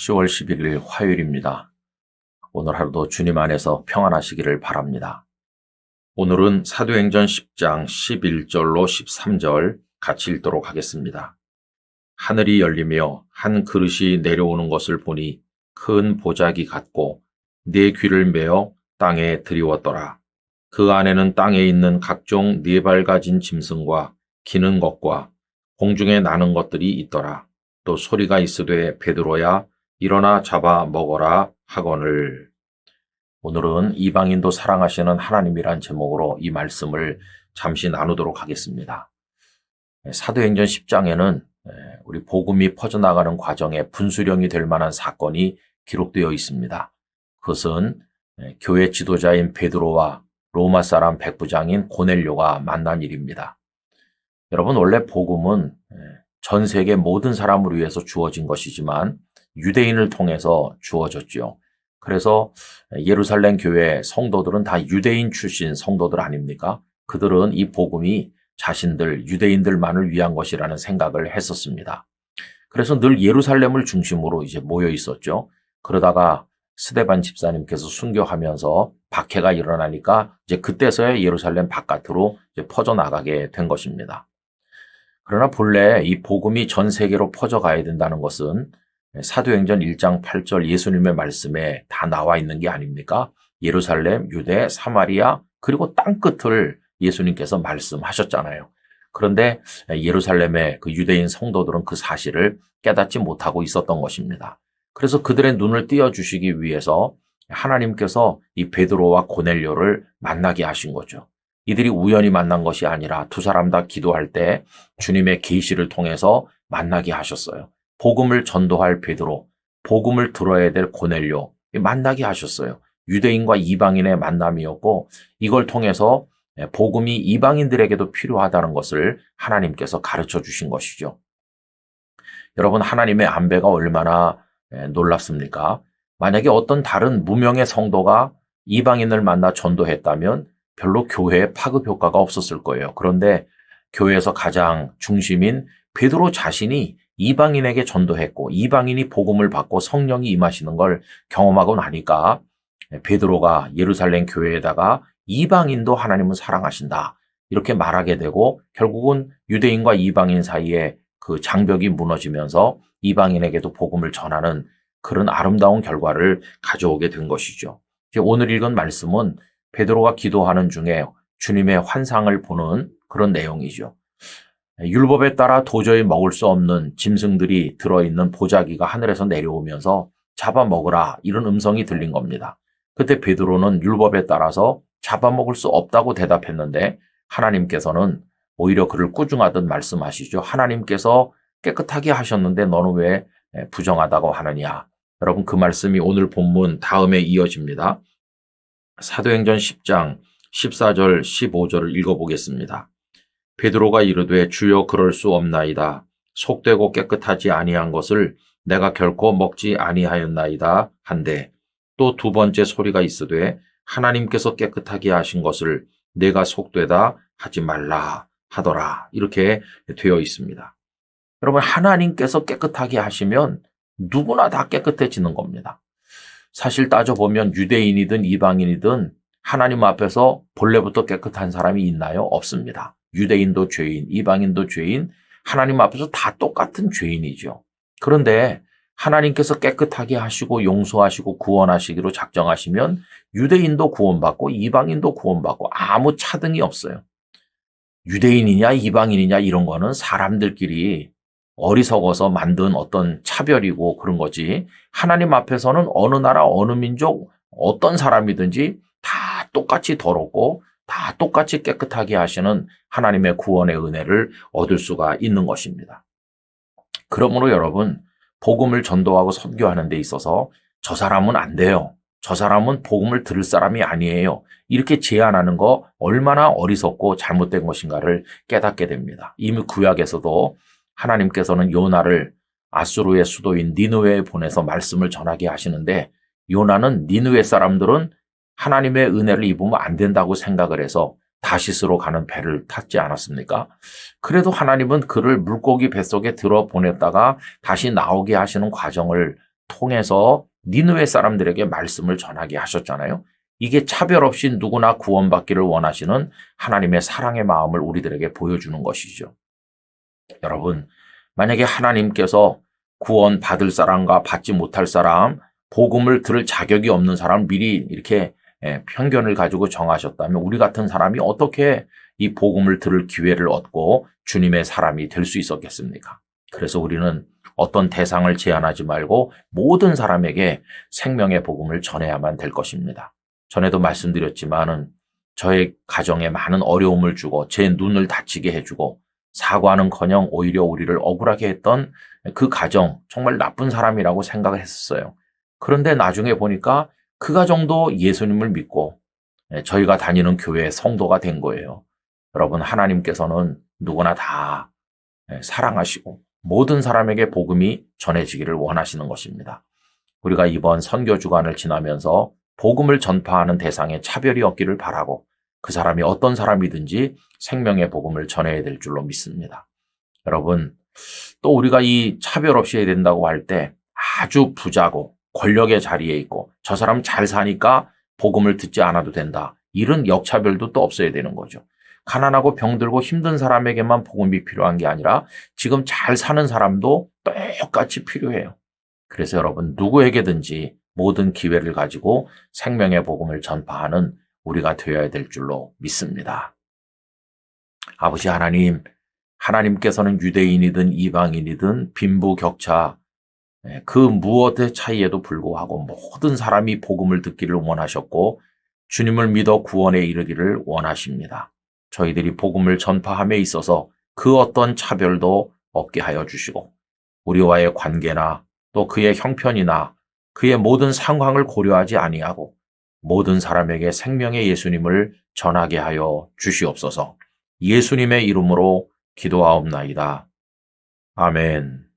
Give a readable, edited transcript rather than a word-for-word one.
10월 11일 화요일입니다. 오늘 하루도 주님 안에서 평안하시기를 바랍니다. 오늘은 사도행전 10장 11절로 13절 같이 읽도록 하겠습니다. 하늘이 열리며 한 그릇이 내려오는 것을 보니 큰 보자기 같고 네 귀를 메어 땅에 드리웠더라. 그 안에는 땅에 있는 각종 네 발 가진 짐승과 기는 것과 공중에 나는 것들이 있더라. 또 소리가 있으되 베드로야 일어나 잡아 먹어라 하거늘. 오늘은 이방인도 사랑하시는 하나님이란 제목으로 이 말씀을 잠시 나누도록 하겠습니다. 사도행전 10장에는 우리 복음이 퍼져나가는 과정에 분수령이 될 만한 사건이 기록되어 있습니다. 그것은 교회 지도자인 베드로와 로마 사람 백부장인 고넬료가 만난 일입니다. 여러분, 원래 복음은 전 세계 모든 사람을 위해서 주어진 것이지만 유대인을 통해서 주어졌죠. 그래서 예루살렘 교회 성도들은 다 유대인 출신 성도들 아닙니까? 그들은 이 복음이 자신들, 유대인들만을 위한 것이라는 생각을 했었습니다. 그래서 늘 예루살렘을 중심으로 이제 모여 있었죠. 그러다가 스데반 집사님께서 순교하면서 박해가 일어나니까 이제 그때서야 예루살렘 바깥으로 이제 퍼져나가게 된 것입니다. 그러나 본래 이 복음이 전 세계로 퍼져가야 된다는 것은 사도행전 1장 8절 예수님의 말씀에 다 나와 있는 게 아닙니까? 예루살렘, 유대, 사마리아, 그리고 땅끝을 예수님께서 말씀하셨잖아요. 그런데 예루살렘의 그 유대인 성도들은 그 사실을 깨닫지 못하고 있었던 것입니다. 그래서 그들의 눈을 띄워주시기 위해서 하나님께서 이 베드로와 고넬료를 만나게 하신 거죠. 이들이 우연히 만난 것이 아니라 두 사람 다 기도할 때 주님의 계시를 통해서 만나게 하셨어요. 복음을 전도할 베드로, 복음을 들어야 될 고넬료 만나게 하셨어요. 유대인과 이방인의 만남이었고 이걸 통해서 복음이 이방인들에게도 필요하다는 것을 하나님께서 가르쳐 주신 것이죠. 여러분, 하나님의 안배가 얼마나 놀랍습니까? 만약에 어떤 다른 무명의 성도가 이방인을 만나 전도했다면 별로 교회에 파급 효과가 없었을 거예요. 그런데 교회에서 가장 중심인 베드로 자신이 이방인에게 전도했고 이방인이 복음을 받고 성령이 임하시는 걸 경험하고 나니까 베드로가 예루살렘 교회에다가 이방인도 하나님은 사랑하신다 이렇게 말하게 되고 결국은 유대인과 이방인 사이에 그 장벽이 무너지면서 이방인에게도 복음을 전하는 그런 아름다운 결과를 가져오게 된 것이죠. 오늘 읽은 말씀은 베드로가 기도하는 중에 주님의 환상을 보는 그런 내용이죠. 율법에 따라 도저히 먹을 수 없는 짐승들이 들어있는 보자기가 하늘에서 내려오면서 잡아먹으라 이런 음성이 들린 겁니다. 그때 베드로는 율법에 따라서 잡아먹을 수 없다고 대답했는데 하나님께서는 오히려 그를 꾸중하듯 말씀하시죠. 하나님께서 깨끗하게 하셨는데 너는 왜 부정하다고 하느냐. 여러분, 그 말씀이 오늘 본문 다음에 이어집니다. 사도행전 10장 14절 15절을 읽어보겠습니다. 베드로가 이르되 주여 그럴 수 없나이다. 속되고 깨끗하지 아니한 것을 내가 결코 먹지 아니하였나이다 한데 또 두 번째 소리가 있으되 하나님께서 깨끗하게 하신 것을 내가 속되다 하지 말라 하더라. 이렇게 되어 있습니다. 여러분, 하나님께서 깨끗하게 하시면 누구나 다 깨끗해지는 겁니다. 사실 따져보면 유대인이든 이방인이든 하나님 앞에서 본래부터 깨끗한 사람이 있나요? 없습니다. 유대인도 죄인, 이방인도 죄인, 하나님 앞에서 다 똑같은 죄인이죠. 그런데 하나님께서 깨끗하게 하시고 용서하시고 구원하시기로 작정하시면 유대인도 구원받고 이방인도 구원받고 아무 차등이 없어요. 유대인이냐 이방인이냐 이런 거는 사람들끼리 어리석어서 만든 어떤 차별이고 그런 거지 하나님 앞에서는 어느 나라 어느 민족 어떤 사람이든지 다 똑같이 더럽고 다 똑같이 깨끗하게 하시는 하나님의 구원의 은혜를 얻을 수가 있는 것입니다. 그러므로 여러분, 복음을 전도하고 선교하는 데 있어서 저 사람은 안 돼요. 저 사람은 복음을 들을 사람이 아니에요. 이렇게 제안하는 거 얼마나 어리석고 잘못된 것인가를 깨닫게 됩니다. 이미 구약에서도 하나님께서는 요나를 아수르의 수도인 니느웨에 보내서 말씀을 전하게 하시는데 요나는 니느웨 사람들은 하나님의 은혜를 입으면 안 된다고 생각을 해서 다시스로 가는 배를 탔지 않았습니까? 그래도 하나님은 그를 물고기 뱃속에 들어 보냈다가 다시 나오게 하시는 과정을 통해서 니느웨 사람들에게 말씀을 전하게 하셨잖아요. 이게 차별 없이 누구나 구원받기를 원하시는 하나님의 사랑의 마음을 우리들에게 보여주는 것이죠. 여러분, 만약에 하나님께서 구원 받을 사람과 받지 못할 사람, 복음을 들을 자격이 없는 사람 미리 이렇게 편견을 가지고 정하셨다면 우리 같은 사람이 어떻게 이 복음을 들을 기회를 얻고 주님의 사람이 될 수 있었겠습니까? 그래서 우리는 어떤 대상을 제한하지 말고 모든 사람에게 생명의 복음을 전해야만 될 것입니다. 전에도 말씀드렸지만은 저의 가정에 많은 어려움을 주고 제 눈을 다치게 해주고 사과는커녕 오히려 우리를 억울하게 했던 그 가정, 정말 나쁜 사람이라고 생각을 했었어요. 그런데 나중에 보니까 그 가정도 예수님을 믿고 저희가 다니는 교회의 성도가 된 거예요. 여러분, 하나님께서는 누구나 다 사랑하시고 모든 사람에게 복음이 전해지기를 원하시는 것입니다. 우리가 이번 선교 주간을 지나면서 복음을 전파하는 대상에 차별이 없기를 바라고 그 사람이 어떤 사람이든지 생명의 복음을 전해야 될 줄로 믿습니다. 여러분, 또 우리가 이 차별 없이 해야 된다고 할 때 아주 부자고 권력의 자리에 있고 저 사람 잘 사니까 복음을 듣지 않아도 된다. 이런 역차별도 또 없어야 되는 거죠. 가난하고 병들고 힘든 사람에게만 복음이 필요한 게 아니라 지금 잘 사는 사람도 똑같이 필요해요. 그래서 여러분, 누구에게든지 모든 기회를 가지고 생명의 복음을 전파하는 우리가 되어야 될 줄로 믿습니다. 아버지 하나님, 하나님께서는 유대인이든 이방인이든 빈부격차 그 무엇의 차이에도 불구하고 모든 사람이 복음을 듣기를 원하셨고 주님을 믿어 구원에 이르기를 원하십니다. 저희들이 복음을 전파함에 있어서 그 어떤 차별도 없게 하여 주시고 우리와의 관계나 또 그의 형편이나 그의 모든 상황을 고려하지 아니하고 모든 사람에게 생명의 예수님을 전하게 하여 주시옵소서. 예수님의 이름으로 기도하옵나이다. 아멘.